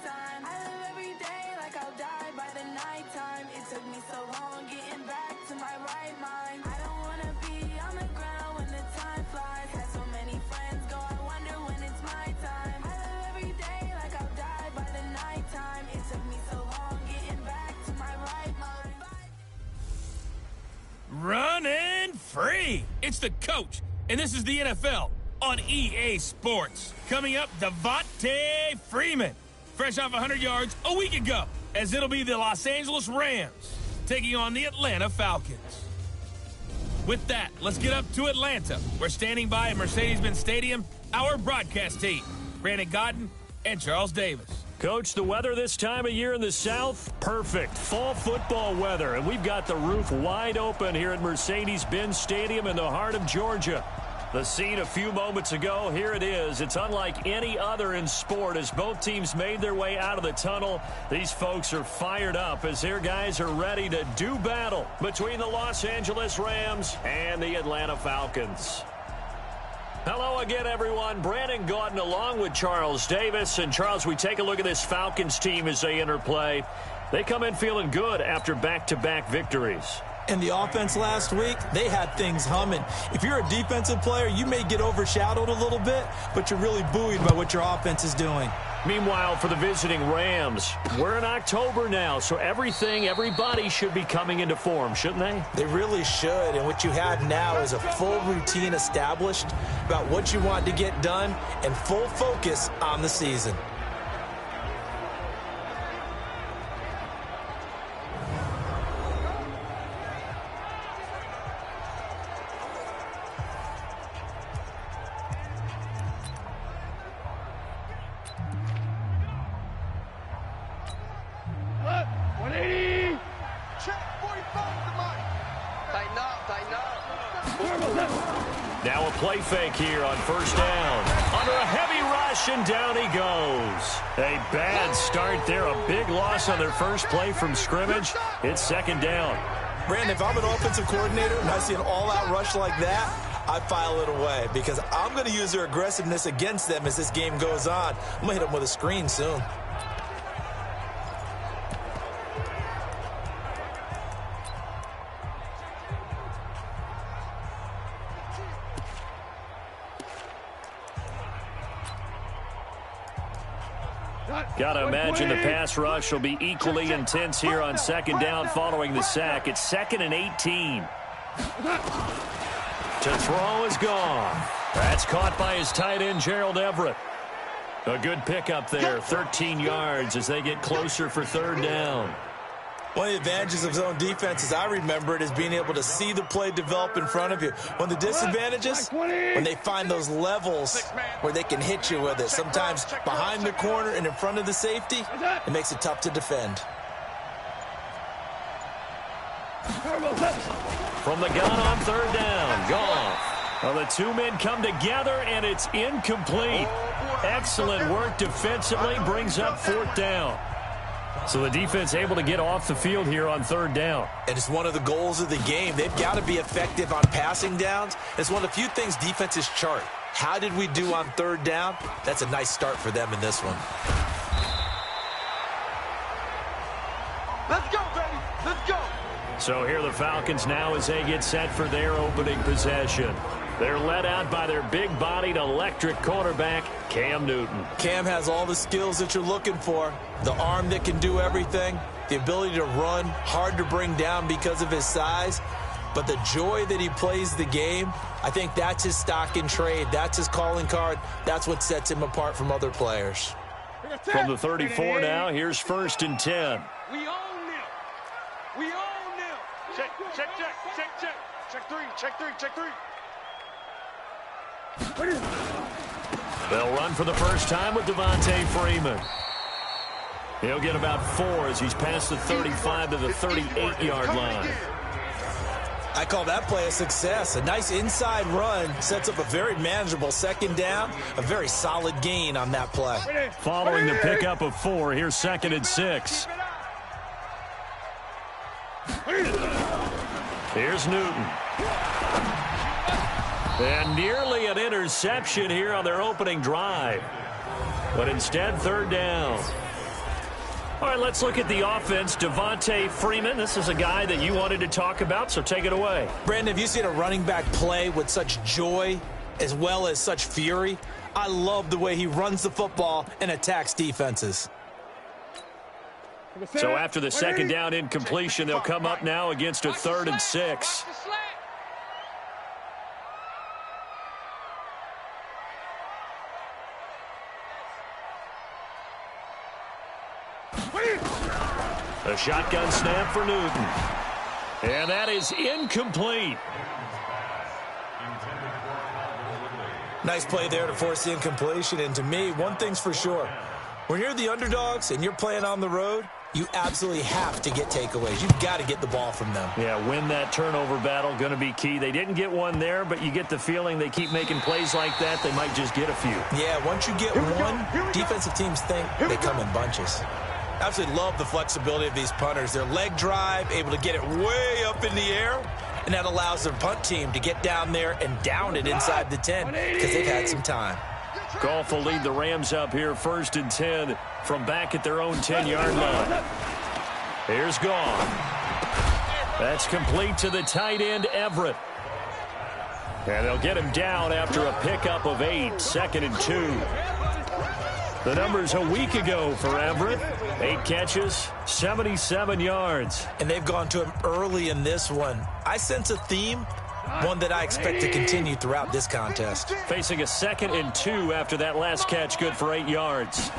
time. I live every day like I'll die by the nighttime. It took me so long getting back to my right mind. I don't wanna be on the ground when the time flies. Had so many friends go, I wonder when it's my time. I live every day like I'll die by the nighttime. It took me so long getting back to my right mind. Running free. It's the coach, and this is the NFL on EA Sports. Coming up, Devontae Freeman, fresh off 100 yards a week ago, as it'll be the Los Angeles Rams taking on the Atlanta Falcons. With that, let's get up to Atlanta. We're standing by at Mercedes-Benz Stadium, our broadcast team, Brandon Godden and Charles Davis. Coach, the weather this time of year in the South, perfect. Fall football weather, and we've got the roof wide open here at Mercedes-Benz Stadium in the heart of Georgia. The scene a few moments ago, here it is. It's unlike any other in sport as both teams made their way out of the tunnel. These folks are fired up as their guys are ready to do battle between the Los Angeles Rams and the Atlanta Falcons. Hello again, everyone. Brandon Gaudin along with Charles Davis. And, Charles, we take a look at this Falcons team as they enter play. They come in feeling good after back-to-back victories. In the offense last week, they had things humming. If you're a defensive player, you may get overshadowed a little bit, but you're really buoyed by what your offense is doing. Meanwhile, for the visiting Rams, we're in October now, so everybody should be coming into form, shouldn't they? They really should, and what you have now is a full routine established about what you want to get done and full focus on the season. Now a play fake here on first down. Under a heavy rush, and down he goes. A bad start there. A big loss on their first play from scrimmage. It's second down. Brandon, if I'm an offensive coordinator and I see an all-out rush like that, I file it away because I'm going to use their aggressiveness against them as this game goes on. I'm going to hit them with a screen soon. Got to imagine the pass rush will be equally intense here on second down following the sack. It's 2nd and 18. To throw is gone. That's caught by his tight end, Gerald Everett. A good pickup there, 13 yards as they get closer for third down. One of the advantages of zone defense, as I remember it, is being able to see the play develop in front of you. One of the disadvantages, when they find those levels where they can hit you with it, sometimes behind the corner and in front of the safety, it makes it tough to defend. From the gun on third down, Goff. Well, the two men come together, and it's incomplete. Excellent work defensively, brings up fourth down. So the defense able to get off the field here on third down. And it's one of the goals of the game. They've got to be effective on passing downs. It's one of the few things defenses chart. How did we do on third down? That's a nice start for them in this one. Let's go, baby. Let's go. So here the Falcons now as they get set for their opening possession. They're led out by their big-bodied electric quarterback, Cam Newton. Cam has all the skills that you're looking for. The arm that can do everything, the ability to run, hard to bring down because of his size. But the joy that he plays the game, I think that's his stock in trade. That's his calling card. That's what sets him apart from other players. From the 34 now, here's 1st and 10. We own them. We own them. Check, check, check, check, check. Check three, check three, check three. They'll run for the first time with Devontae Freeman. He'll get about 4 as he's past the 35 to the 38-yard line. I call that play a success. A nice inside run sets up a very manageable second down, a very solid gain on that play. Following the pickup of 4, here's 2nd and 6. Here's Newton. And nearly an interception here on their opening drive. But instead, third down. All right, let's look at the offense. Devontae Freeman, this is a guy that you wanted to talk about, so take it away. Brandon, have you seen a running back play with such joy as well as such fury? I love the way he runs the football and attacks defenses. So after the second down incompletion, they'll come up now against a 3rd and 6. A shotgun snap for Newton. And that is incomplete. Nice play there to force the incompletion. And to me, one thing's for sure. When you're the underdogs and you're playing on the road, you absolutely have to get takeaways. You've got to get the ball from them. Yeah, win that turnover battle, going to be key. They didn't get one there, but you get the feeling they keep making plays like that, they might just get a few. Yeah, once you get one, defensive teams think they come in bunches. Absolutely love the flexibility of these punters. Their leg drive, able to get it way up in the air, and that allows their punt team to get down there and down it inside the 10 because they've had some time. Goff will lead the Rams up here 1st and 10 from back at their own 10-yard line. Here's Goff. That's complete to the tight end, Everett. And they'll get him down after a pickup of 8, 2nd and 2. The numbers a week ago for Everett. 8 catches, 77 yards. And they've gone to him early in this one. I sense a theme, one that I expect to continue throughout this contest. Facing a 2nd and 2 after that last catch, good for 8 yards.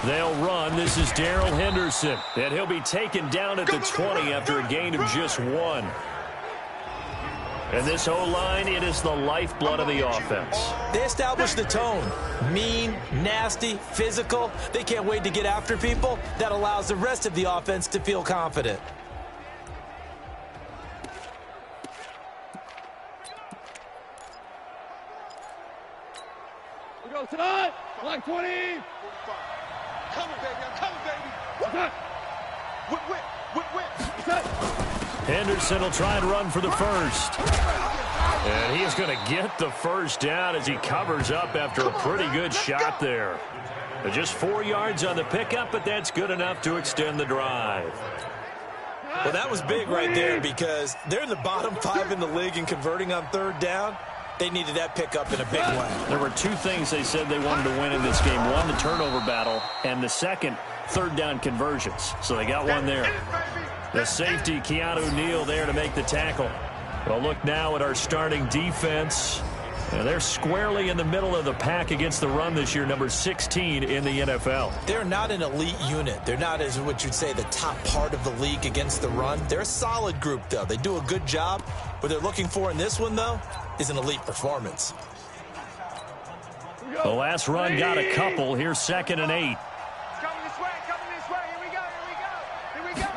They'll run. This is Darrell Henderson. And he'll be taken down at the 20 after a gain of just 1. And this O-line, it is the lifeblood of the offense. They establish the tone. Mean, nasty, physical. They can't wait to get after people. That allows the rest of the offense to feel confident. We go tonight. Black 20. Coming, baby. I'm coming, baby. Whip, whip, whip, whip. Henderson will try and run for the first. And he is going to get the first down as he covers up after a pretty good shot there. Just 4 yards on the pickup, but that's good enough to extend the drive. Well, that was big right there because they're in the bottom 5 in the league in converting on 3rd down. They needed that pickup in a big way. There were 2 things they said they wanted to win in this game. One, the turnover battle, and the second, 3rd down conversions. So they got one there. The safety, Keanu Neal, there to make the tackle. We'll look now at our starting defense. And they're squarely in the middle of the pack against the run this year, number 16 in the NFL. They're not an elite unit. They're not, as what you'd say, the top part of the league against the run. They're a solid group, though. They do a good job. What they're looking for in this one, though, is an elite performance. The last run got a couple. Here's 2nd and 8. Coming this way, Here we go.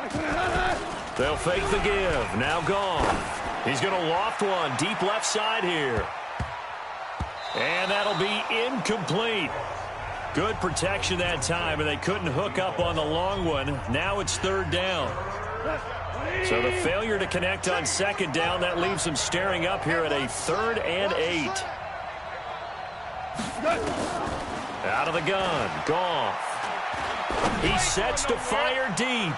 They'll fake the give. Now Goff. He's going to loft one deep left side here. And that'll be incomplete. Good protection that time, and they couldn't hook up on the long one. Now it's 3rd down. So the failure to connect on 2nd down, that leaves them staring up here at a 3rd and 8. Out of the gun, Goff. He sets to fire deep.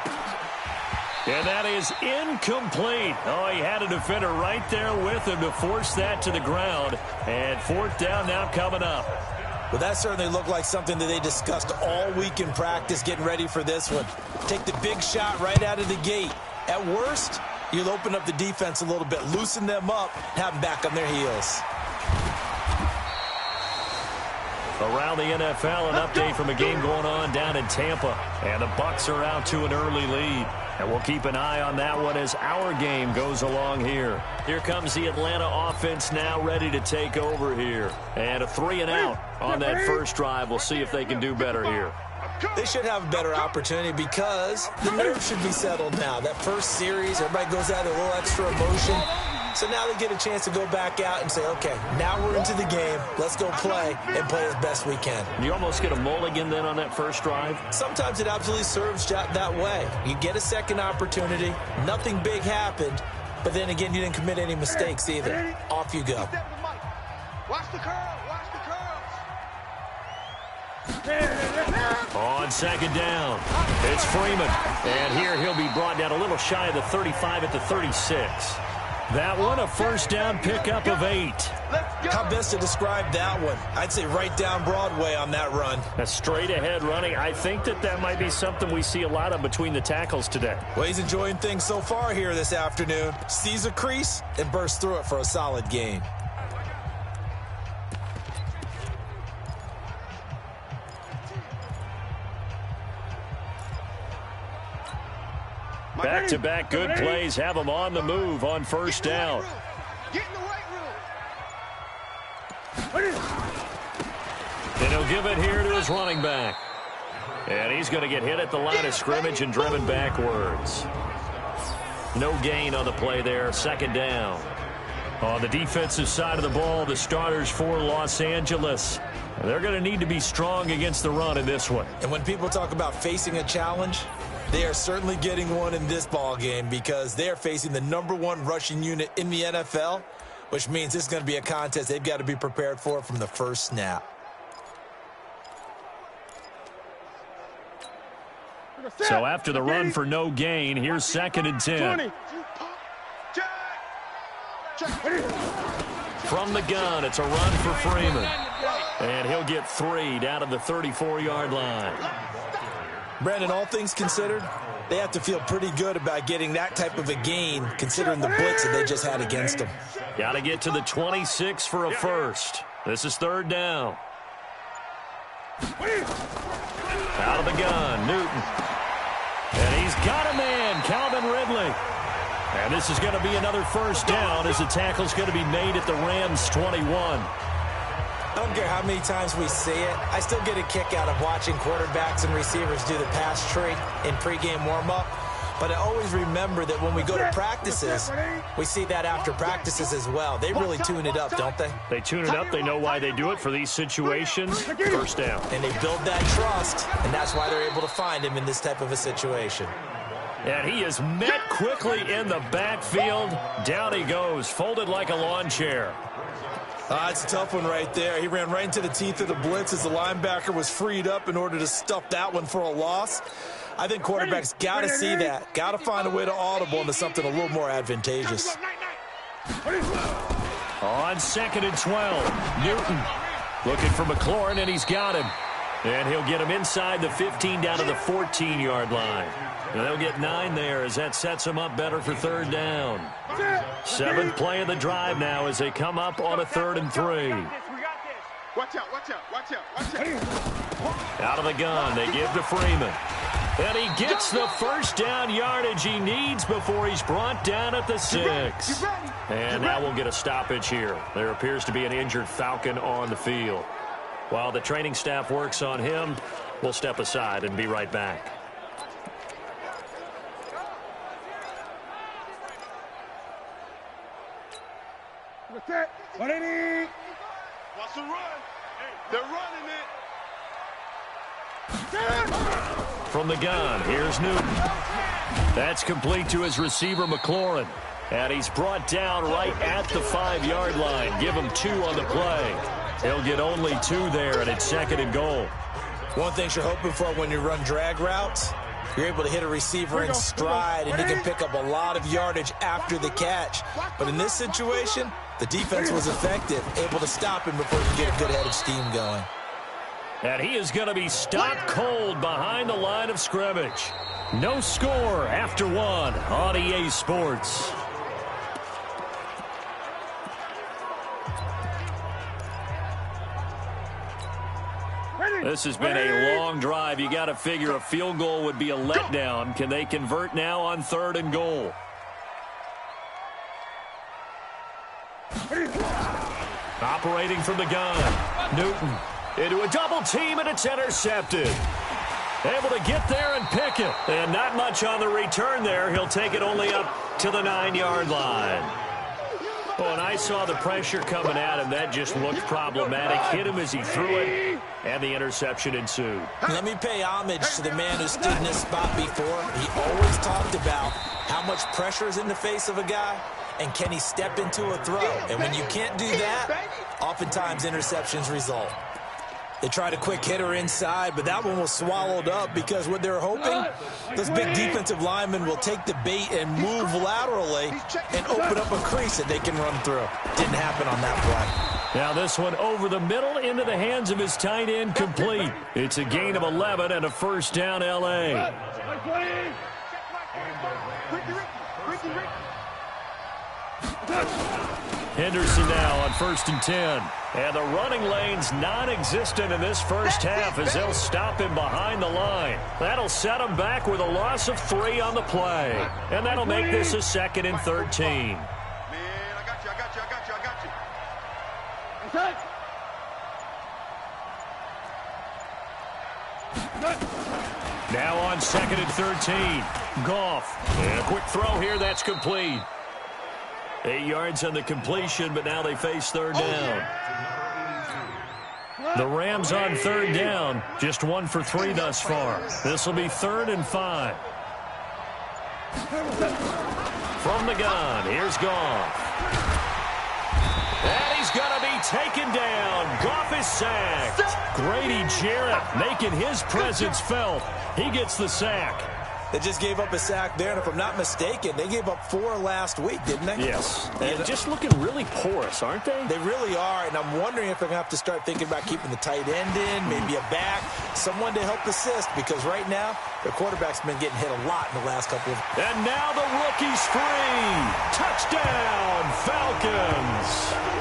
And that is incomplete. Oh, he had a defender right there with him to force that to the ground. And 4th down now coming up. Well, that certainly looked like something that they discussed all week in practice, getting ready for this one. Take the big shot right out of the gate. At worst, you'll open up the defense a little bit, loosen them up, have them back on their heels. Around the NFL, an update from a game going on down in Tampa. And the Bucs are out to an early lead. And we'll keep an eye on that one as our game goes along here. Here comes the Atlanta offense now ready to take over here. And a 3 and out on that first drive. We'll see if they can do better here. They should have a better opportunity because the nerves should be settled now. That first series, everybody goes out with a little extra emotion. So now they get a chance to go back out and say, okay, now we're into the game. Let's go play and play as best we can. You almost get a mulligan then on that first drive? Sometimes it absolutely serves that way. You get a second opportunity. Nothing big happened. But then again, you didn't commit any mistakes either. Off you go. Watch the curl. Watch the curls. On second down, it's Freeman. And here he'll be brought down a little shy of the 35 at the 36. That one a first down pickup of 8. How best to describe that one? I'd say right down Broadway on that run. A straight ahead running. I think that might be something we see a lot of between the tackles today. Well, he's enjoying things so far here this afternoon. Sees a crease and bursts through it for a solid gain. Back-to-back good plays have him on the move on first down. Get in the right room. And he'll give it here to his running back. And he's going to get hit at the line of scrimmage and driven backwards. No gain on the play there. Second down. On the defensive side of the ball, the starters for Los Angeles. They're going to need to be strong against the run in this one. And when people talk about facing a challenge, they are certainly getting one in this ball game because they are facing the #1 rushing unit in the NFL, which means this is going to be a contest they've got to be prepared for from the first snap. So after the run for no gain, here's 2nd and 10. From the gun, it's a run for Freeman. And he'll get 3 down to the 34-yard line. Brandon, all things considered, they have to feel pretty good about getting that type of a gain considering the blitz that they just had against them. Got to get to the 26 for a first. This is 3rd down. Out of the gun, Newton. And he's got a man, Calvin Ridley. And this is going to be another first down as the tackle's going to be made at the Rams' 21. I don't care how many times we see it. I still get a kick out of watching quarterbacks and receivers do the pass tree in pregame warm-up. But I always remember that when we go to practices, we see that after practices as well. They really tune it up, don't they? They tune it up. They know why they do it for these situations. First down. And they build that trust, and that's why they're able to find him in this type of a situation. And he is met quickly in the backfield. Down he goes, folded like a lawn chair. It's a tough one right there. He ran right into the teeth of the blitz as the linebacker was freed up in order to stuff that one for a loss. I think quarterbacks got to see that. Got to find a way to audible into something a little more advantageous. On 2nd and 12, Newton looking for McLaurin, and he's got him. And he'll get him inside the 15 down to the 14-yard line. And they'll get 9 there as that sets them up better for 3rd down. 7th play of the drive now as they come up on a 3rd and 3. Watch out, watch out, watch out, watch out. Out of the gun, they give to Freeman. And he gets the first down yardage he needs before he's brought down at the 6. And now we'll get a stoppage here. There appears to be an injured Falcon on the field. While the training staff works on him, we'll step aside and be right back. Watch the run. They're running it. From the gun, here's Newton. That's complete to his receiver, McLaurin. And he's brought down right at the 5-yard line. Give him 2 on the play. He'll get only 2 there, and it's 2nd and goal. One thing you're hoping for when you run drag routes, you're able to hit a receiver in stride, and he can pick up a lot of yardage after the catch. But in this situation, the defense was effective, able to stop him before he could get a good head of steam going. And he is going to be stopped cold behind the line of scrimmage. No score after 1 on EA Sports. This has been a long drive. You got to figure a field goal would be a letdown. Can they convert now on 3rd and goal? Operating from the gun, Newton into a double team, and it's intercepted. Able to get there and pick it. And not much on the return there. He'll take it only up to the 9-yard line. Oh, and I saw the pressure coming at him. That just looked problematic. Hit him as he threw it, and the interception ensued. Let me pay homage to the man who stood in this spot before. He always talked about how much pressure is in the face of a guy, and can he step into a throw. And when you can't do that, oftentimes interceptions result. They tried a quick hitter inside, but that one was swallowed up because what they're hoping, those big defensive linemen will take the bait and move laterally and open up a crease that they can run through. Didn't happen on that play. Now this one over the middle into the hands of his tight end, complete. It's a gain of 11 and a first down, L.A. Henderson now on 1st and 10. And the running lane's non-existent in this first half as they'll stop him behind the line. That'll set him back with a loss of 3 on the play. And that'll make this a 2nd and 13. Man, I got you. Now on 2nd and 13. Goff. And a quick throw here, that's complete. 8 yards on the completion, but now they face 3rd down. The Rams on 3rd down, just 1 for 3 thus far. This will be 3rd and 5. From the gun, here's Goff. And he's going to be taken down. Goff is sacked. Grady Jarrett making his presence felt. He gets the sack. They just gave up a sack there, and if I'm not mistaken, they gave up 4 last week, didn't they? Yes. And just looking really porous, aren't they? They really are, and I'm wondering if they're going to have to start thinking about keeping the tight end in, maybe a back, someone to help assist, because right now, their quarterback's been getting hit a lot in the last couple of... And now the rookie's free. Touchdown, Falcons.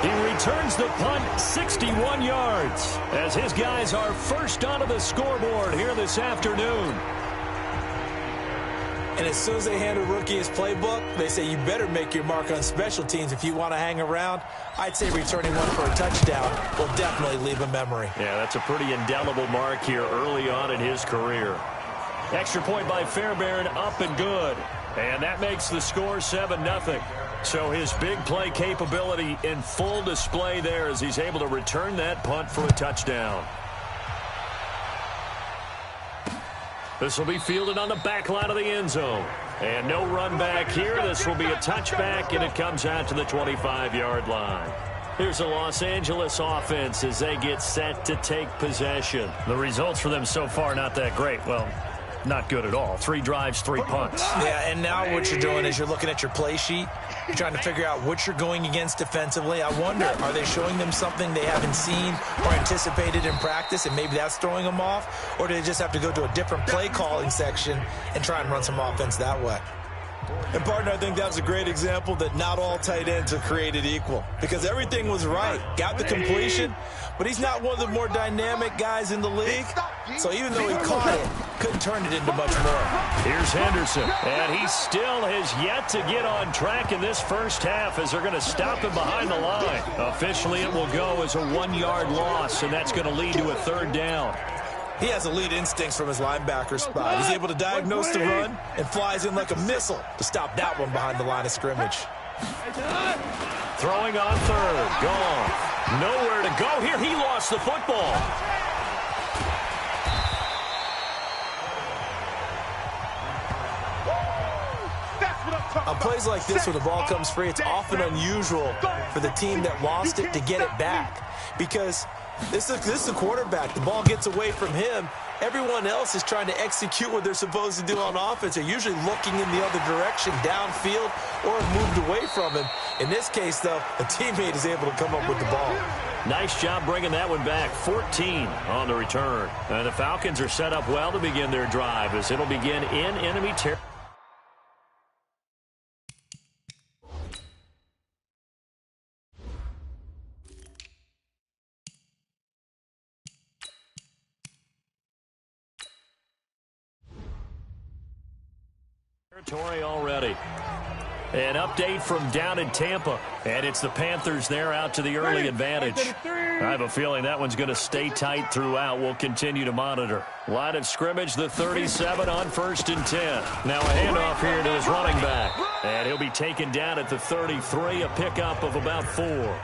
He returns the punt 61 yards as his guys are first onto the scoreboard here this afternoon. And as soon as they hand a rookie his playbook, they say you better make your mark on special teams if you want to hang around. I'd say returning one for a touchdown will definitely leave a memory. Yeah, that's a pretty indelible mark here early on in his career. Extra point by Fairbairn, up and good. And that makes the score 7-0. So his big play capability in full display there as he's able to return that punt for a touchdown. This will be fielded on the back line of the end zone. And no run back here. This will be a touchback, and it comes out to the 25-yard line. Here's the Los Angeles offense as they get set to take possession. The results for them so far not that great. Well, not good at all. 3 drives, 3 punts. Yeah, and now what you're doing is you're looking at your play sheet. You're trying to figure out what you're going against defensively. I wonder, are they showing them something they haven't seen or anticipated in practice, and maybe that's throwing them off? Or do they just have to go to a different play calling section and try and run some offense that way? And, partner, I think that was a great example that not all tight ends are created equal, because everything was right. Got the completion, but he's not one of the more dynamic guys in the league. So even though he caught it, couldn't turn it into much more. Here's Henderson, and he still has yet to get on track in this first half as they're going to stop him behind the line. Officially, it will go as a 1-yard loss, and that's going to lead to a 3rd down. He has elite instincts from his linebacker spot. He's able to diagnose the run and flies in like a missile to stop that one behind the line of scrimmage. Throwing on 3rd, gone. Nowhere to go here. He lost the football. On plays like this where the ball comes free, it's often unusual for the team that lost it to get it back, because this is the quarterback. The ball gets away from him. Everyone else is trying to execute what they're supposed to do on offense. They're usually looking in the other direction, downfield, or moved away from him. In this case, though, a teammate is able to come up with the ball. Nice job bringing that one back. 14 on the return. And the Falcons are set up well to begin their drive as it'll begin in enemy territory. Already. An update from down in Tampa, and it's the Panthers there out to the early advantage. I have a feeling that one's going to stay tight throughout. We'll continue to monitor. Line of scrimmage, the 37 on 1st and 10. Now a handoff here to his running back, and he'll be taken down at the 33, a pickup of about 4.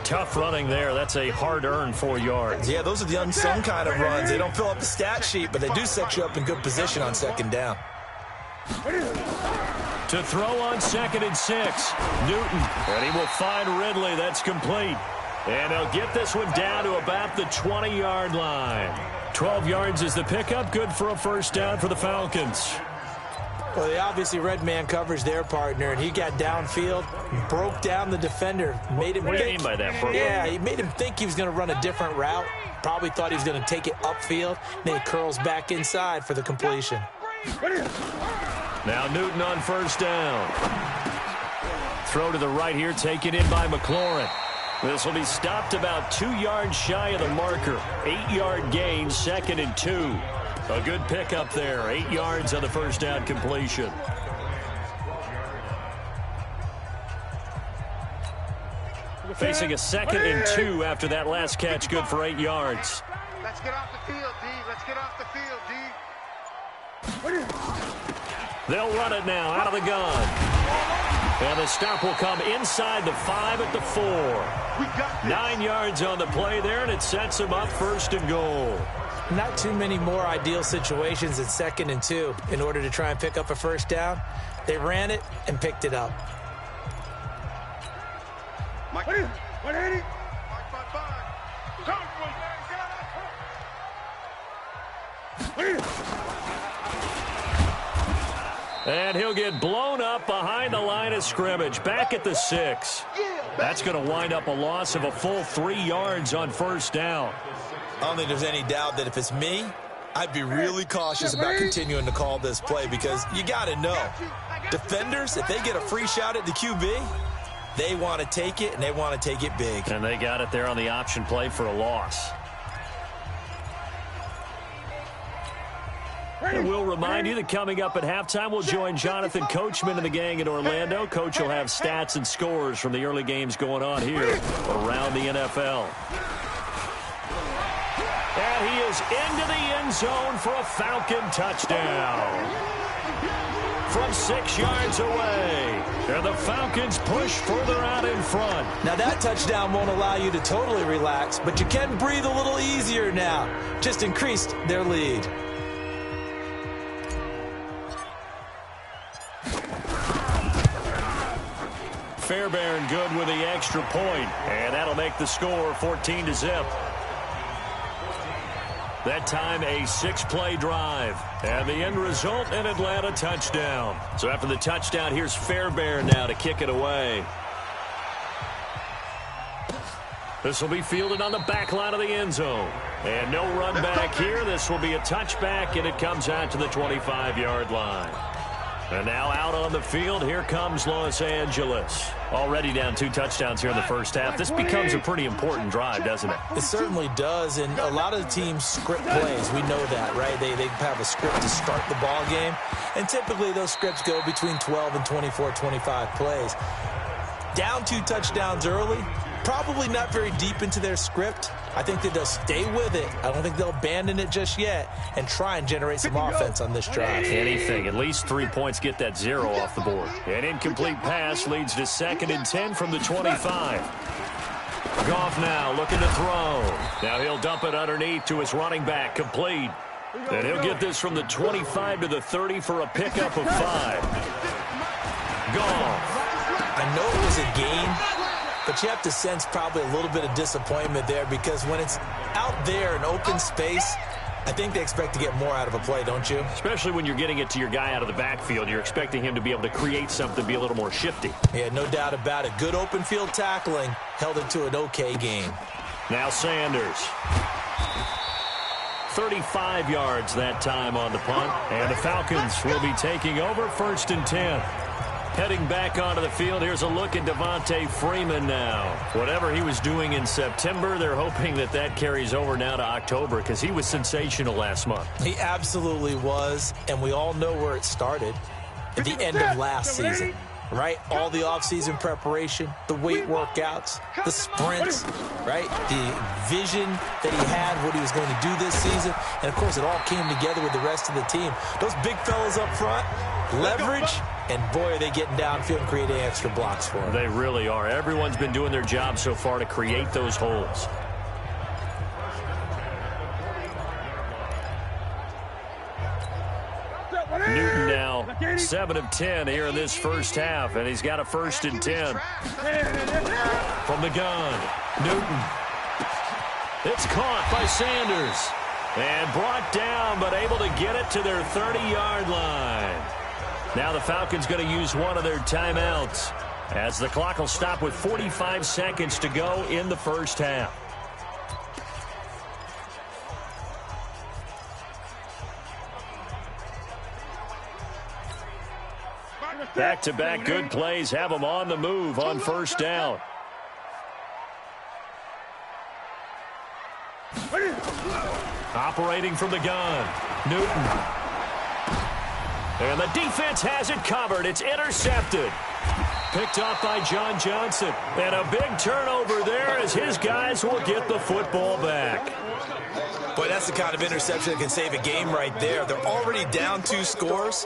Tough running there. That's a hard-earned 4 yards. Yeah, those are the unsung kind of runs. They don't fill up the stat sheet, but they do set you up in good position on 2nd down. To throw on 2nd and 6, Newton, and he will find Ridley. That's complete. And they'll get this one down to about the 20-yard line. 12 yards is the pickup. Good for a first down for the Falcons. Well, they obviously read man coverage their partner, and he got downfield, broke down the defender, made him What do you mean by that, Bert? Yeah, he made him think he was going to run a different route. Probably thought he was going to take it upfield. Then he curls back inside for the completion. Now Newton on first down. Throw to the right here, taken in by McLaurin. This will be stopped about 2 yards shy of the marker. 8-yard gain, 2nd and 2. A good pickup there. 8 yards on the first down completion. Facing a 2nd and 2 after that last catch. Good for 8 yards. Let's get off the field, D. Let's get off the field, D. They'll run it now out of the gun. And the stop will come inside the 5 at the 4. 9 yards on the play there, and it sets them up 1st and goal. Not too many more ideal situations at 2nd and 2 in order to try and pick up a first down. They ran it and picked it up. Mike, 180. 555. And he'll get blown up behind the line of scrimmage, back at the 6. That's going to wind up a loss of a full 3 yards on first down. I don't think there's any doubt that if it's me, I'd be really cautious about continuing to call this play because you got to know, defenders, if they get a free shot at the QB, they want to take it, and they want to take it big. And they got it there on the option play for a loss. And we'll remind you that coming up at halftime, we'll join Jonathan Coachman and the gang in Orlando. Coach will have stats and scores from the early games going on here around the NFL. And he is into the end zone for a Falcon touchdown. From 6 yards away. And the Falcons push further out in front. Now that touchdown won't allow you to totally relax, but you can breathe a little easier now. Just increased their lead. Fairbairn good with the extra point, and that'll make the score 14-0. That time a 6-play drive, and the end result an Atlanta touchdown. So after the touchdown, here's Fairbairn now to kick it away. This will be fielded on the back line of the end zone. And no run back here. This will be a touchback, and it comes out to the 25-yard line. And now out on the field, here comes Los Angeles. Already down 2 touchdowns here in the first half. This becomes a pretty important drive, doesn't it? It certainly does, and a lot of the teams script plays. We know that, right? They have a script to start the ball game, and typically those scripts go between 12 and 24, 25 plays. Down 2 touchdowns early, probably not very deep into their script. I think that they'll stay with it. I don't think they'll abandon it just yet and try and generate some offense on this drive. Anything. At least 3 points get that 0 off the board. An incomplete pass leads to 2nd and 10 from the 25. Goff now looking to throw. Now he'll dump it underneath to his running back. Complete. And he'll get this from the 25 to the 30 for a pickup of 5. Goff. I know it was a gain, but you have to sense probably a little bit of disappointment there because when it's out there in open space, I think they expect to get more out of a play, don't you? Especially when you're getting it to your guy out of the backfield. You're expecting him to be able to create something, be a little more shifty. Yeah, no doubt about it. Good open field tackling held it to an okay game. Now Sanders. 35 yards that time on the punt. And the Falcons will be taking over 1st and 10. Heading back onto the field, here's a look at Devontae Freeman now. Whatever he was doing in September, they're hoping that that carries over now to October because he was sensational last month. He absolutely was, and we all know where it started at the end of last season, right? All the offseason preparation, the weight workouts, the sprints, right? The vision that he had, what he was going to do this season, and, of course, it all came together with the rest of the team. Those big fellas up front, leverage, and boy, are they getting downfield and creating extra blocks for him. They really are. Everyone's been doing their job so far to create those holes. Newton now 7 of 10 here in this first half, and he's got a 1st and 10. From the gun, Newton. It's caught by Sanders. And brought down, but able to get it to their 30-yard line. Now the Falcons going to use one of their timeouts, as the clock will stop with 45 seconds to go in the first half. Back-to-back good plays have them on the move on first down. Operating from the gun, Newton. And the defense has it covered. It's intercepted. Picked off by John Johnson. And a big turnover there as his guys will get the football back. Boy, that's the kind of interception that can save a game right there. They're already down 2 scores.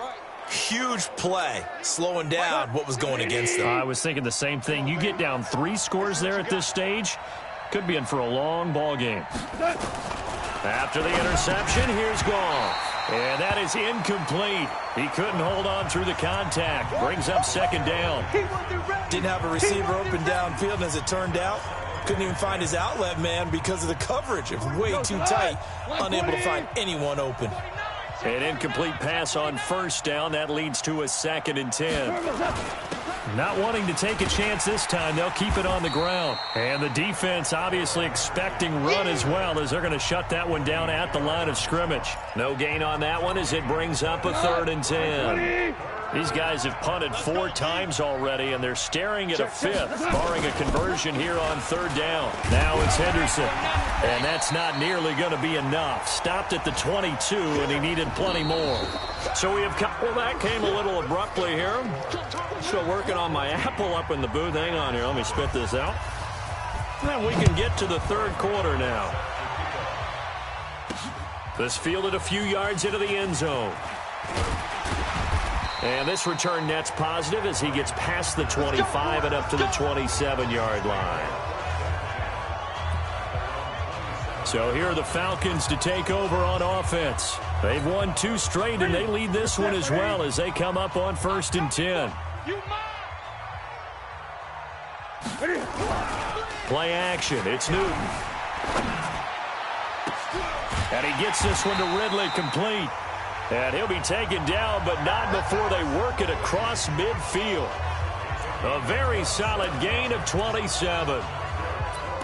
Huge play, slowing down what was going against them. I was thinking the same thing. You get down 3 scores there at this stage, could be in for a long ball game. After the interception, here's Goff. And that is incomplete. He couldn't hold on through the contact. Brings up second down. Didn't have a receiver open downfield, and as it turned out, couldn't even find his outlet man because of the coverage. It was way too tight, unable to find anyone open. An incomplete pass on first down. That leads to a 2nd and 10. Not wanting to take a chance this time. They'll keep it on the ground. And the defense obviously expecting run as well, as they're going to shut that one down at the line of scrimmage. No gain on that one as it brings up a 3rd and 10. These guys have punted 4 times already, and they're staring at a 5th, barring a conversion here on 3rd down. Now it's Henderson, and that's not nearly going to be enough. Stopped at the 22, and he needed plenty more. So we have well, that came a little abruptly here. Still working on my apple up in the booth. Hang on here. Let me spit this out. And we can get to the 3rd quarter now. This fielded a few yards into the end zone. And this return net's positive as he gets past the 25 and up to the 27-yard line. So here are the Falcons to take over on offense. They've won 2 straight, and they lead this one as well as they come up on 1st and 10. Play action. It's Newton. And he gets this one to Ridley complete. And he'll be taken down, but not before they work it across midfield. A very solid gain of 27.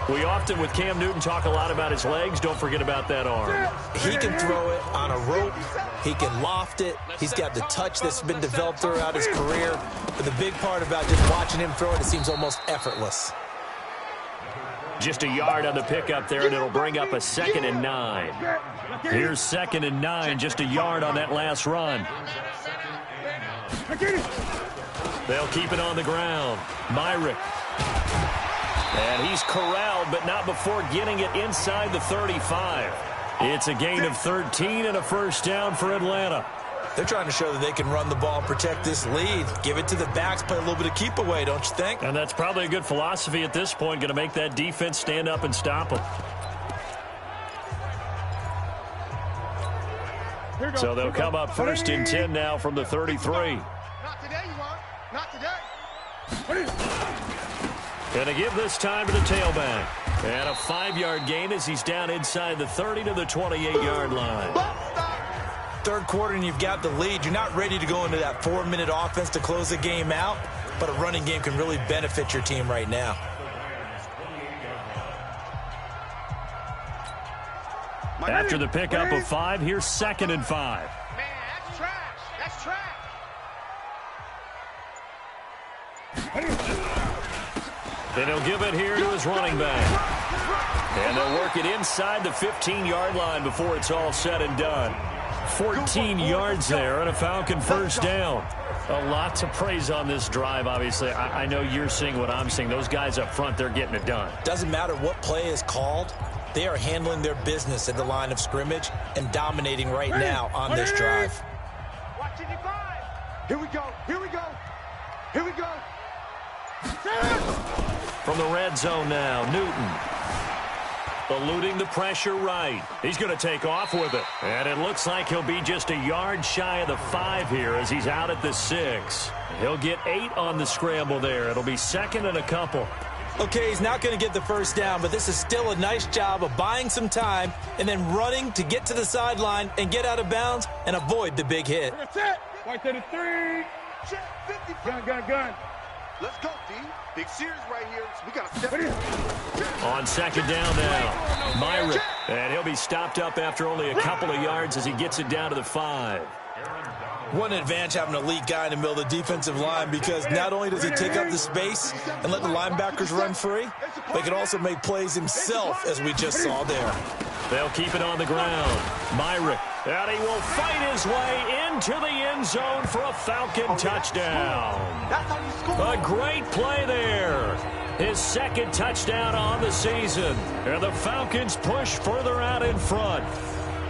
We often, with Cam Newton, talk a lot about his legs. Don't forget about that arm. He can throw it on a rope. He can loft it. He's got the touch that's been developed throughout his career. But the big part about just watching him throw it, it seems almost effortless. Just a yard on the pickup there, and it'll bring up a 2nd and 9. Here's 2nd and 9, just a yard on that last run. They'll keep it on the ground. Myrick. And he's corralled, but not before getting it inside the 35. It's a gain of 13 and a first down for Atlanta. They're trying to show that they can run the ball and protect this lead. Give it to the backs, play a little bit of keep away, don't you think? And that's probably a good philosophy at this point, going to make that defense stand up and stop them. So they'll come up 1st and 10 now from the 33. Not today, you won't. Not today. Going to give this time to the tailback. And a 5-yard gain as he's down inside the 30 to the 28-yard line. 3rd quarter and you've got the lead. You're not ready to go into that 4-minute offense to close the game out, but a running game can really benefit your team right now. After the pickup of 5, here's 2nd and 5. Man, that's trash. That's trash. And he'll give it here to his running back. And they'll work it inside the 15-yard line before it's all said and done. 14 yards there and a Falcon first down. A lot to praise on this drive, obviously. I know you're seeing what I'm seeing. Those guys up front, they're getting it done. Doesn't matter what play is called. They are handling their business at the line of scrimmage and dominating right now on this drive. Watch it, 5. Here we go. Here we go. Here we go. From the red zone now, Newton. Eluding the pressure right. He's going to take off with it. And it looks like he'll be just a yard shy of the 5 here as he's out at the 6. He'll get 8 on the scramble there. It'll be 2nd and a couple. Okay, he's not going to get the first down, but this is still a nice job of buying some time and then running to get to the sideline and get out of bounds and avoid the big hit. White to the 3. Gun. Let's go, D. Big series right here. We got to step in. On second down now, Myrick. And he'll be stopped up after only a couple of yards as he gets it down to the 5. One advantage having an elite guy in the middle of the defensive line, because not only does he take up the space and let the linebackers run free, but he can also make plays himself, as we just saw there. They'll keep it on the ground. Myrick. And he will fight his way into the end zone for a Falcon touchdown. A great play there. His second touchdown on the season. And the Falcons push further out in front.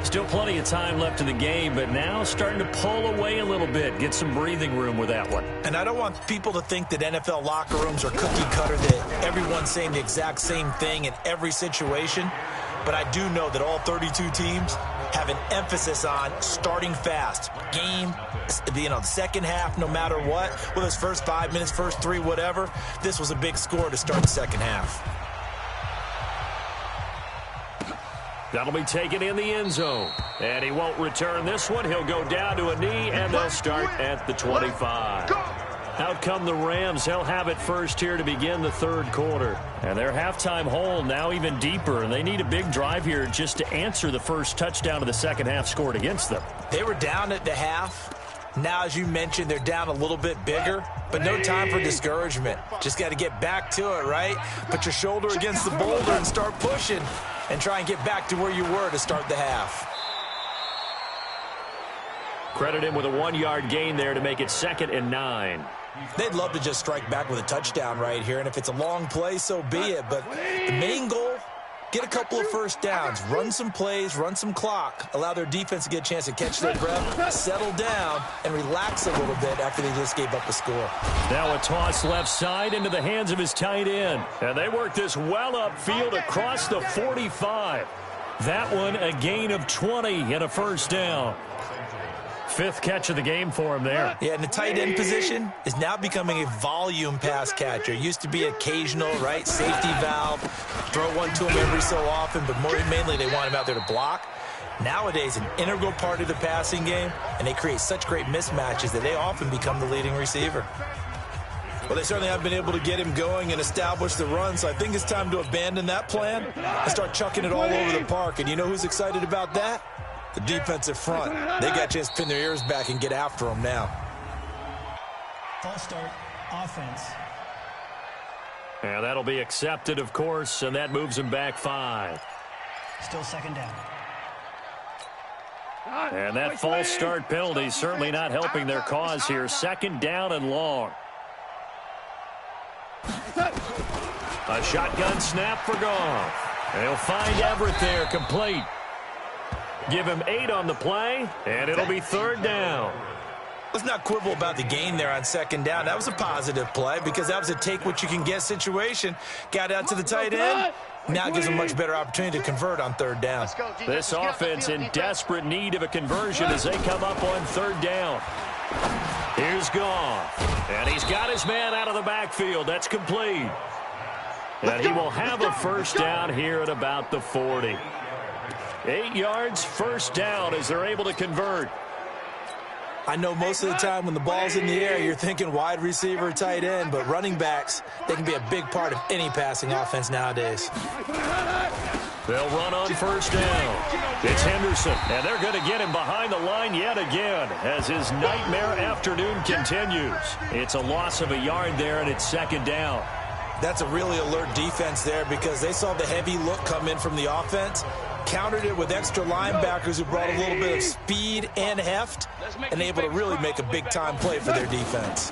Still plenty of time left in the game, but now starting to pull away a little bit. Get some breathing room with that one. And I don't want people to think that NFL locker rooms are cookie cutter, that everyone's saying the exact same thing in every situation. But I do know that all 32 teams have an emphasis on starting fast. Game, the second half, no matter what, whether it's first 5 minutes, first 3, whatever, this was a big score to start the second half. That'll be taken in the end zone. And he won't return this one. He'll go down to a knee, and they'll start at the 25. Out come the Rams. They'll have it first here to begin the third quarter. And their halftime hole now even deeper, and they need a big drive here just to answer the first touchdown of the second half scored against them. They were down at the half. Now, as you mentioned, they're down a little bit bigger, but no time for discouragement. Just got to get back to it, right? Put your shoulder against the boulder and start pushing and try and get back to where you were to start the half. Credit him with a 1-yard gain there to make it 2nd and 9. They'd love to just strike back with a touchdown right here, and if it's a long play, so be it. But the main goal, get a couple of first downs, run some plays, run some clock, allow their defense to get a chance to catch their breath, settle down, and relax a little bit after they just gave up a score. Now a toss left side into the hands of his tight end. And they work this well upfield across the 45. That one a gain of 20 and a first down. 5th catch of the game for him there. Yeah, and the tight end position is now becoming a volume pass catcher. Used to be occasional, right? Safety valve, throw one to him every so often, but mainly they want him out there to block. Nowadays, an integral part of the passing game, and they create such great mismatches that they often become the leading receiver. Well, they certainly haven't been able to get him going and establish the run, so I think it's time to abandon that plan and start chucking it all over the park. And you know who's excited about that? The defensive front. They got a chance to pin their ears back and get after them now. False start, offense. And that'll be accepted, of course, and that moves him back 5. Still second down. And that false start penalty certainly not helping their cause here. 2nd down and long. A shotgun snap for Goff. They'll find Everett there, complete. Give him 8 on the play, and it'll be 3rd down. Let's not quibble about the gain there on 2nd down. That was a positive play because that was a take-what-you-can-get situation. Got out to the tight end. Now it gives them a much better opportunity to convert on 3rd down. This offense in desperate need of a conversion as they come up on 3rd down. Here's Goff, and he's got his man out of the backfield. That's complete. And he will have a first down here at about the 40. 8 yards, first down as they're able to convert. I know most of the time when the ball's in the air, you're thinking wide receiver, tight end, but running backs, they can be a big part of any passing offense nowadays. They'll run on first down. It's Henderson, and they're going to get him behind the line yet again as his nightmare afternoon continues. It's a loss of a yard there, and it's 2nd down. That's a really alert defense there because they saw the heavy look come in from the offense, countered it with extra linebackers who brought a little bit of speed and heft, and able to really make a big-time play for their defense.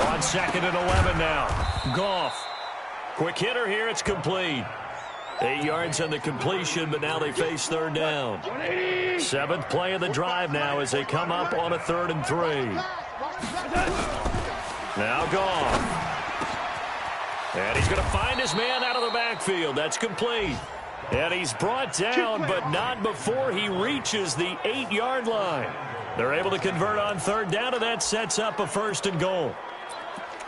On 2nd and 11 now. Goff. Quick hitter here. It's complete. 8 yards on the completion, but now they face 3rd down. 7th play of the drive now as they come up on a 3rd and 3. Now Goff. And he's going to find his man out of the backfield. That's complete. And he's brought down, but not before he reaches the 8-yard line. They're able to convert on 3rd down, and that sets up a 1st and goal.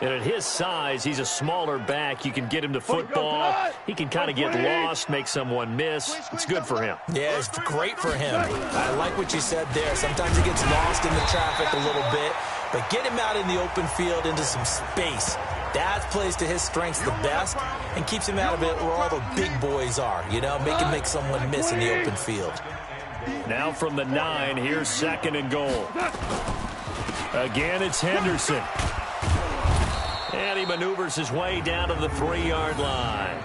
And at his size, he's a smaller back. You can get him to football. He can kind of get lost, make someone miss. It's good for him. Yeah, it's great for him. I like what you said there. Sometimes he gets lost in the traffic a little bit, but get him out in the open field into some space. That plays to his strengths the best and keeps him out of it where all the big boys are, you know, make someone miss in the open field. Now from the 9, here's 2nd and goal. Again, it's Henderson. And he maneuvers his way down to the 3-yard line.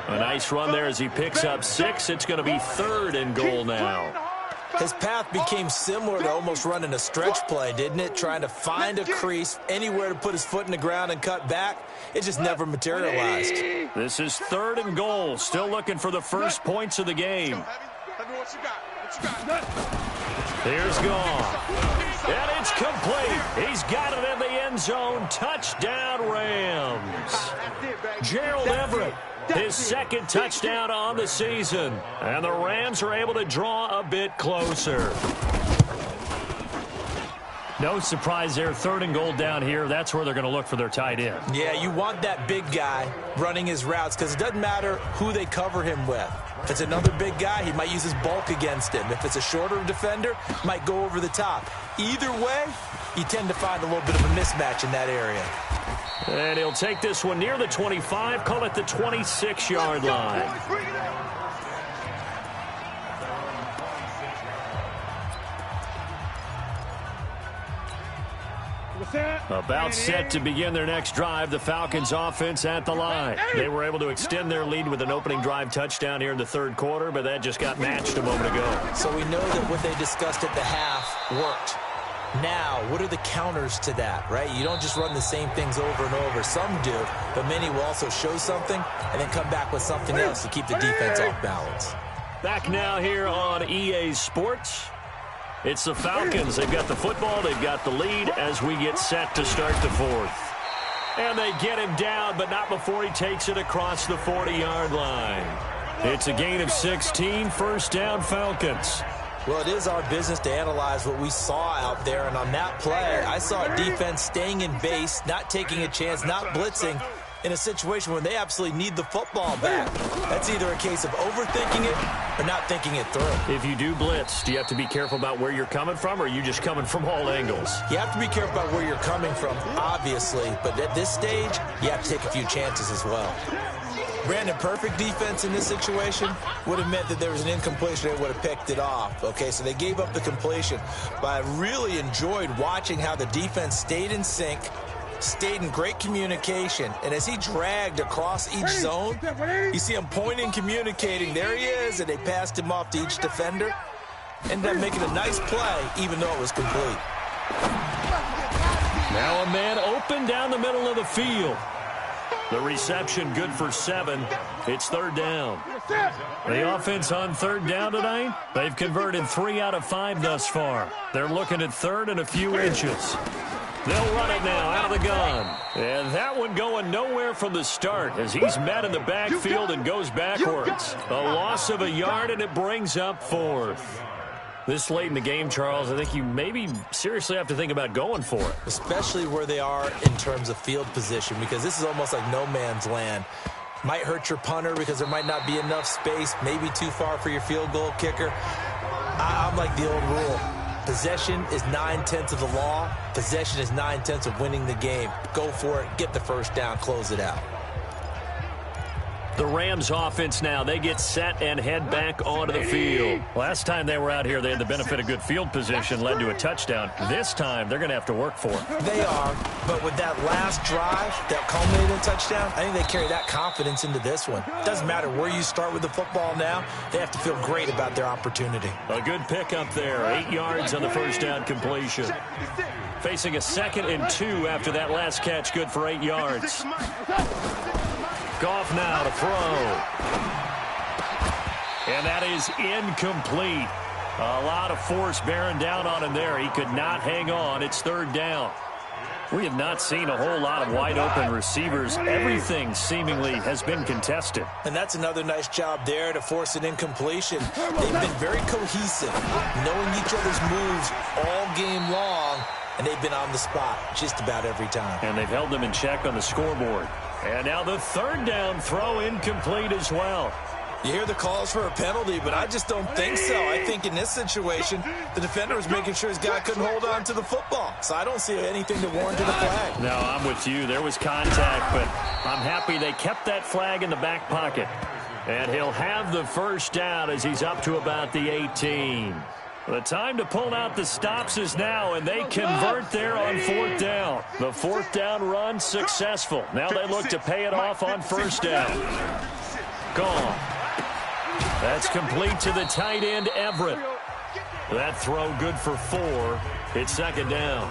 A nice run there as he picks up 6. It's going to be 3rd and goal now. His path became similar to almost running a stretch play, didn't it? Trying to find a crease, anywhere to put his foot in the ground and cut back. It just never materialized. This is 3rd and goal. Still looking for the first points of the game. Here's Goff. And it's complete. He's got it in the end zone. Touchdown, Rams. Gerald Everett, his 2nd touchdown on the season. And the Rams are able to draw a bit closer. No surprise there. 3rd and goal down here. That's where they're going to look for their tight end. Yeah, you want that big guy running his routes because it doesn't matter who they cover him with. If it's another big guy, he might use his bulk against him. If it's a shorter defender, might go over the top. Either way, you tend to find a little bit of a mismatch in that area. And he'll take this one near the 25, call it the 26-yard line. About set to begin their next drive, the Falcons offense at the line. They were able to extend their lead with an opening drive touchdown here in the 3rd quarter, but that just got matched a moment ago. So we know that what they discussed at the half worked. Now, what are the counters to that, right? You don't just run the same things over and over. Some do, but many will also show something and then come back with something else to keep the defense off balance. Back now here on EA Sports. It's the Falcons. They've got the football. They've got the lead as we get set to start the 4th. And they get him down, but not before he takes it across the 40-yard line. It's a gain of 16, 1st down Falcons. Well, it is our business to analyze what we saw out there, and on that play, I saw a defense staying in base, not taking a chance, not blitzing, in a situation where they absolutely need the football back. That's either a case of overthinking it or not thinking it through. If you do blitz, do you have to be careful about where you're coming from, or are you just coming from all angles? You have to be careful about where you're coming from, obviously, but at this stage, you have to take a few chances as well. Brandon, perfect defense in this situation would have meant that there was an incompletion and would have picked it off. Okay, so they gave up the completion, but I really enjoyed watching how the defense stayed in sync, stayed in great communication, and as he dragged across each zone, you see him pointing, communicating. There he is, and they passed him off to each defender. Ended up making a nice play, even though it was complete. Now a man open down the middle of the field. The reception good for 7. It's 3rd down. The offense on 3rd down tonight, they've converted 3 out of 5 thus far. They're looking at 3rd and a few inches. They'll run it now out of the gun. And that one going nowhere from the start as he's met in the backfield and goes backwards. A loss of a yard, and it brings up 4th. This late in the game, Charles, I think you maybe seriously have to think about going for it. Especially where they are in terms of field position, because this is almost like no man's land. Might hurt your punter because there might not be enough space, maybe too far for your field goal kicker. I'm like the old rule. Possession is 9/10 of the law. Possession is 9/10 of winning the game. Go for it, get the first down, close it out. The Rams offense now, they get set and head back onto the field. Last time they were out here, they had the benefit of good field position, led to a touchdown. This time, they're going to have to work for it. They are, but with that last drive that culminated in a touchdown, I think they carry that confidence into this one. Doesn't matter where you start with the football now, they have to feel great about their opportunity. A good pickup there, 8 yards on the first down completion. Facing a 2nd and 2 after that last catch, good for 8 yards. Goff now to throw. And that is incomplete. A lot of force bearing down on him there. He could not hang on. It's 3rd down. We have not seen a whole lot of wide open receivers. Everything seemingly has been contested. And that's another nice job there to force an incompletion. They've been very cohesive, knowing each other's moves all game long, and they've been on the spot just about every time. And they've held them in check on the scoreboard. And now the third down throw incomplete as well. You hear the calls for a penalty, but I just don't think so. I think in this situation, the defender was making sure his guy couldn't hold on to the football. So I don't see anything to warrant the flag. No, I'm with you. There was contact, but I'm happy they kept that flag in the back pocket. And he'll have the first down as he's up to about the 18. The time to pull out the stops is now, and they convert there on fourth down. The fourth down run successful. Now they look to pay it off on first down. Gone. That's complete to the tight end, Everett. That throw good for 4. It's second down.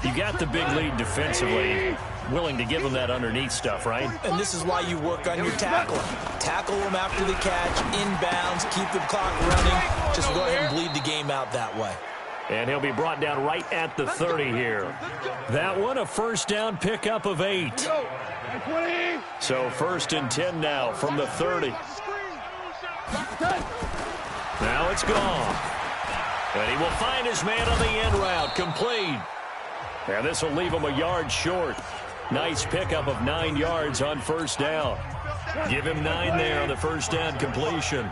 You got the big lead defensively. Willing to give them that underneath stuff, right? And this is why you work on your tackling. Tackle them after the catch, inbounds, keep the clock running. Just go ahead and bleed the game out that way. And he'll be brought down right at the 30 here. That one, a first down pickup of 8. So first and 10 now from the 30. Now it's gone. And he will find his man on the end route, complete. And this will leave him a yard short. Nice pickup of 9 yards on first down. Give him 9 there on the first down completion.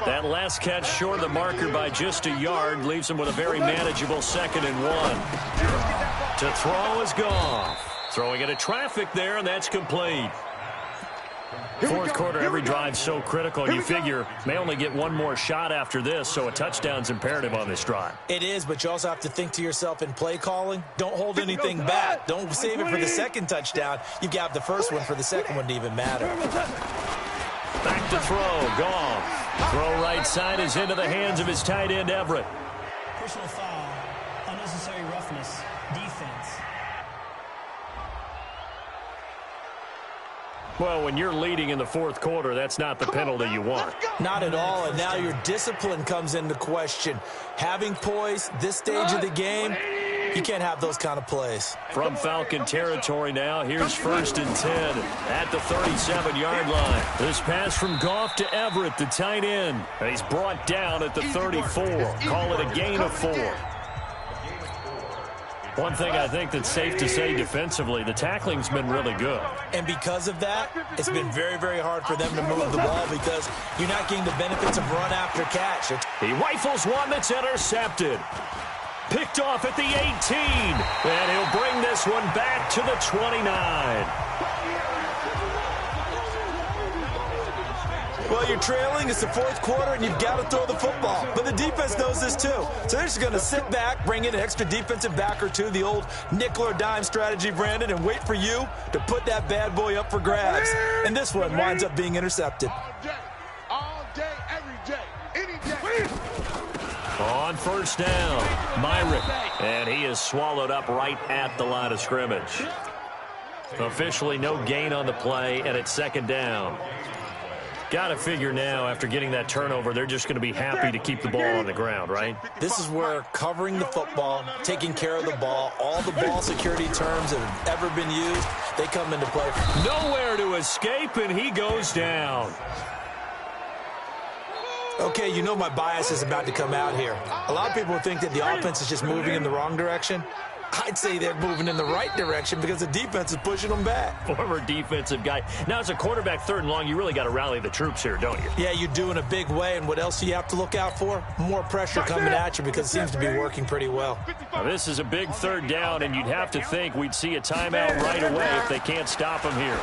That last catch short of the marker by just a yard leaves him with a very manageable 2nd and 1. To throw is Goff. Throwing into traffic there, and that's complete. Fourth quarter, every drive so critical. You figure may only get one more shot after this, so a touchdown's imperative on this drive. It is, but you also have to think to yourself in play calling. Don't hold anything back. Don't save it for the second touchdown. You've got the first one for the second one to even matter. Back to throw. Goff. Throw right side is into the hands of his tight end, Everett. Personal foul, unnecessary roughness, defense. Well, when you're leading in the fourth quarter, that's not the penalty you want. Not at all, and now your discipline comes into question. Having poise, this stage of the game, you can't have those kind of plays. From Falcon territory now, here's first and 10 at the 37-yard line. This pass from Goff to Everett, the tight end. And he's brought down at the 34. Call it a gain of 4. One thing I think that's safe to say defensively, the tackling's been really good. And because of that, it's been very, very hard for them to move the ball because you're not getting the benefits of run after catch. He rifles one that's intercepted. Picked off at the 18. And he'll bring this one back to the 29. Well, you're trailing. It's the fourth quarter, and you've got to throw the football. But the defense knows this, too. So they're just going to sit back, bring in an extra defensive back or two, the old nickel or dime strategy, Brandon, and wait for you to put that bad boy up for grabs. And this one winds up being intercepted. All day, every day, any day. On first down, Myrick. And he is swallowed up right at the line of scrimmage. Officially no gain on the play, and it's second down. Got to figure now, after getting that turnover, they're just going to be happy to keep the ball on the ground, right? This is where covering the football, taking care of the ball, all the ball security terms that have ever been used, they come into play. Nowhere to escape, and he goes down. Okay, you know my bias is about to come out here. A lot of people think that the offense is just moving in the wrong direction. I'd say they're moving in the right direction because the defense is pushing them back. Former defensive guy. Now, as a quarterback, third and long, you really got to rally the troops here, don't you? Yeah, you do in a big way. And what else do you have to look out for? More pressure coming at you because it seems to be working pretty well. Now, this is a big third down, and you'd have to think we'd see a timeout right away if they can't stop him here.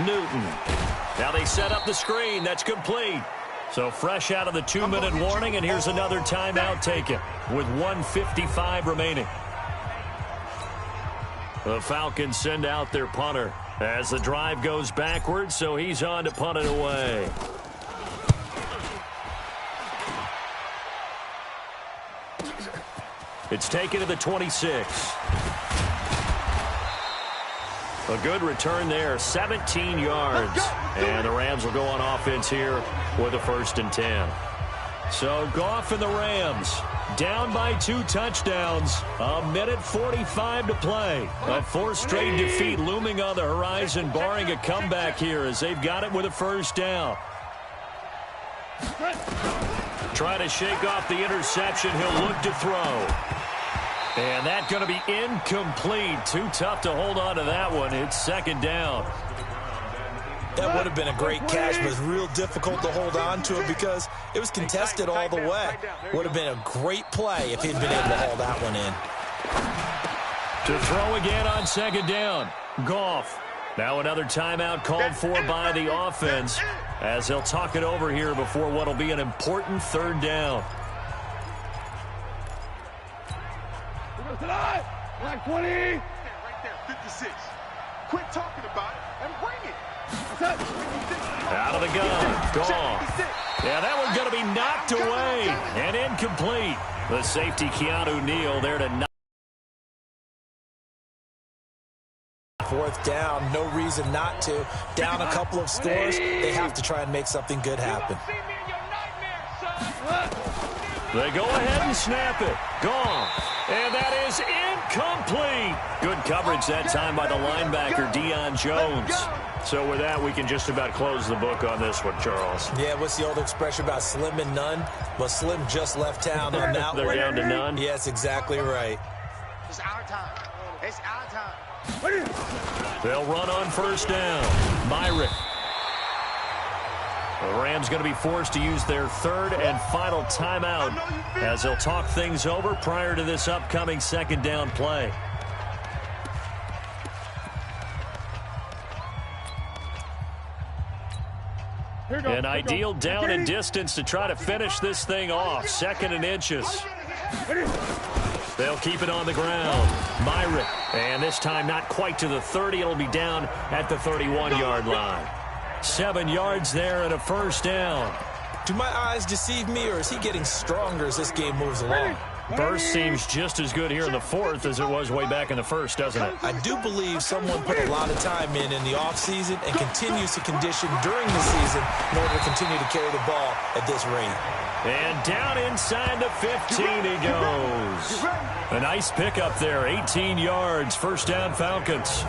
Newton. Now they set up the screen. That's complete. So fresh out of the 2-minute warning, and here's another timeout taken with 1:55 remaining. The Falcons send out their punter as the drive goes backwards, so he's on to punt it away. It's taken to the 26. A good return there, 17 yards. And the Rams will go on offense here with a 1st and 10. So Goff and the Rams down by 2 touchdowns. 1:45 to play. A 4th straight defeat looming on the horizon, barring a comeback here as they've got it with a 1st down. Try to shake off the interception. He'll look to throw. And that's going to be incomplete. Too tough to hold on to that one. It's second down. That would have been a great catch, but it's real difficult to hold on to it because it was contested all the way. Would have been a great play if he'd been able to haul that one in. To throw again on second down. Goff. Now another timeout called for by the offense as they'll talk it over here before what will be an important third down. Line 20. Right there, 56. Quit talking about it and bring it. Out of the gun. Goff. Yeah, that one's going to be knocked away and incomplete. The safety, Keanu Neal, there to knock. Fourth down, no reason not to. Down a couple of scores, they have to try and make something good happen. They go ahead and snap it. Goff. And that is incomplete. Good coverage that time by the linebacker, Deion Jones. So with that, we can just about close the book on this one, Charles. Yeah, what's the old expression about slim and none? Well, Slim just left town on that one. They're down to none? Yes, exactly right. It's our time. It's our time. They'll run on first down. Myrick. The Rams going to be forced to use their third and final timeout as they'll talk things over prior to this upcoming second down play. An ideal down and distance to try to finish this thing off. Second and inches. They'll keep it on the ground. Myrick. And this time not quite to the 30. It'll be down at the 31-yard line. 7 yards there and a first down. Do my eyes deceive me, or is he getting stronger as this game moves along? Burst seems just as good here in the fourth as it was way back in the first, doesn't it? I do believe someone put a lot of time in the offseason and continues to condition during the season in order to continue to carry the ball at this rate. And down inside the 15 he goes. A nice pickup there, 18 yards, first down Falcons.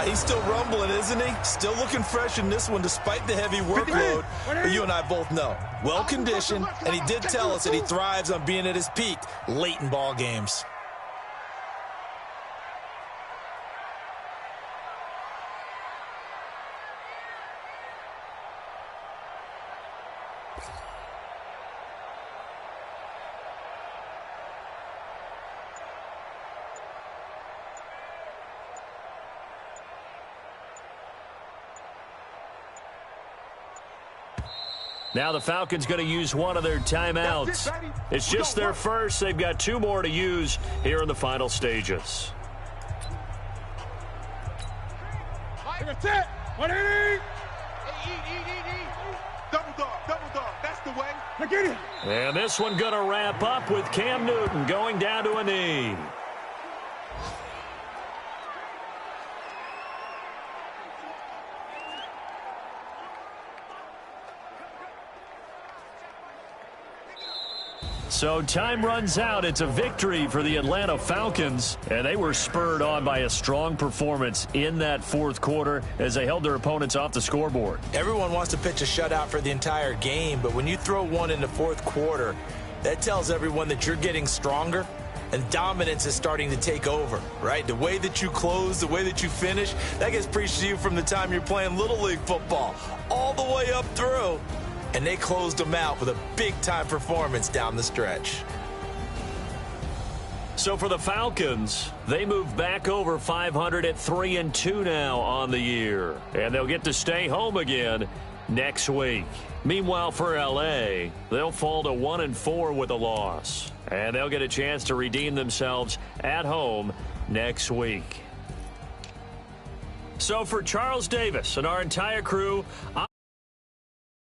He's still rumbling, isn't he? Still looking fresh in this one despite the heavy workload. But you and I both know. Well-conditioned, and he did tell us that he thrives on being at his peak late in ball games. Now the Falcons going to use one of their timeouts. It's just their first. They've got 2 more to use here in the final stages. That's it. 180. Double dog. That's the way. And this one going to wrap up with Cam Newton going down to a knee. So time runs out. It's a victory for the Atlanta Falcons, and they were spurred on by a strong performance in that fourth quarter as they held their opponents off the scoreboard. Everyone wants to pitch a shutout for the entire game, but when you throw one in the fourth quarter, that tells everyone that you're getting stronger and dominance is starting to take over, right? The way that you close, the way that you finish, that gets preached to you from the time you're playing Little League football all the way up through. And they closed them out with a big-time performance down the stretch. So for the Falcons, they move back over 500 at 3-2 now on the year. And they'll get to stay home again next week. Meanwhile, for L.A., they'll fall to 1-4 with a loss. And they'll get a chance to redeem themselves at home next week. So for Charles Davis and our entire crew, I'm